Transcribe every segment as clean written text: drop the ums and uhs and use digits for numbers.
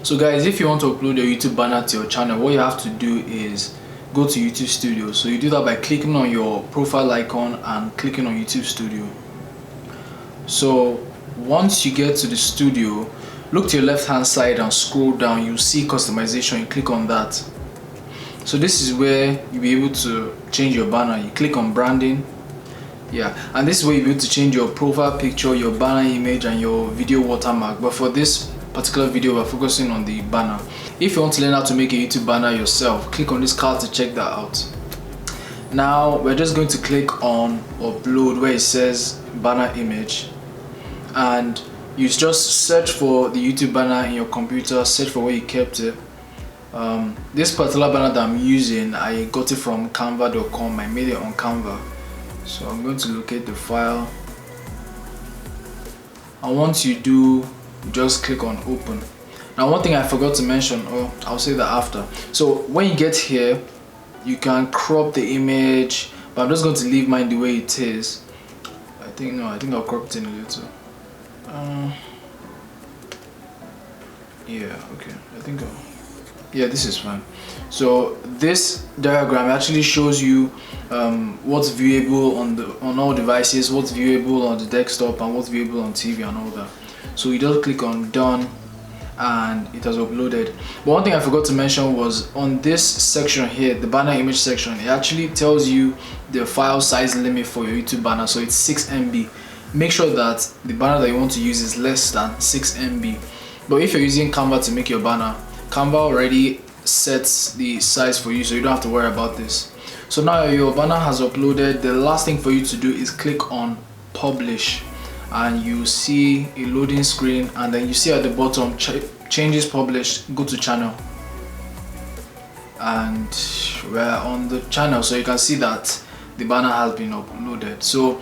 So guys, if you want to upload your YouTube banner to your channel, what you have to do is go to YouTube Studio. So you do that by clicking on your profile icon and clicking on YouTube Studio. So once you get to the studio, look to your left hand side and scroll down. You'll see customization. You click on that. So this is where you'll be able to change your banner. You click on branding, and this is where you'll be able to change your profile picture, your banner image, and your video watermark. But for this particular video, we're focusing on the banner. If you want to learn how to make a YouTube banner yourself, click on this card to check that out. Now we're just going to click on upload where it says banner image, and you just search for the YouTube banner in your computer, search for where you kept it. This particular banner that I'm using, I got it from canva.com. I made it on Canva. So I'm going to locate the file, and once you do, just click on open. Now one thing I forgot to mention, I'll say that after. So when you get here, you can crop the image, but I'm just going to leave mine the way it is. I think I'll crop it in a little. This is fine. So this diagram actually shows you what's viewable on all devices, what's viewable on the desktop, and what's viewable on TV and all that. So you just click on done and it has uploaded. But one thing I forgot to mention was on this section here, the banner image section, it actually tells you the file size limit for your YouTube banner. So it's 6 MB. Make sure that the banner that you want to use is less than 6 MB. But if you're using Canva to make your banner, Canva already sets the size for you, so you don't have to worry about this. So now your banner has uploaded. The last thing for you to do is click on publish, and you see a loading screen, and then you see at the bottom changes published. Go to channel, and we're on the channel, so you can see that the banner has been uploaded. So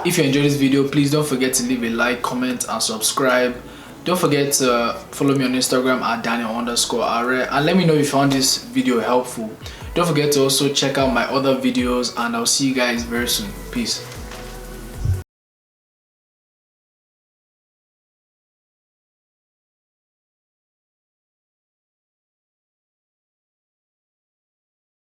if you enjoyed this video, please don't forget to leave a like, comment, and subscribe. Don't forget to follow me on Instagram at Daniel_Are, and let me know if you found this video helpful. Don't forget to also check out my other videos, and I'll see you guys very soon. Peace.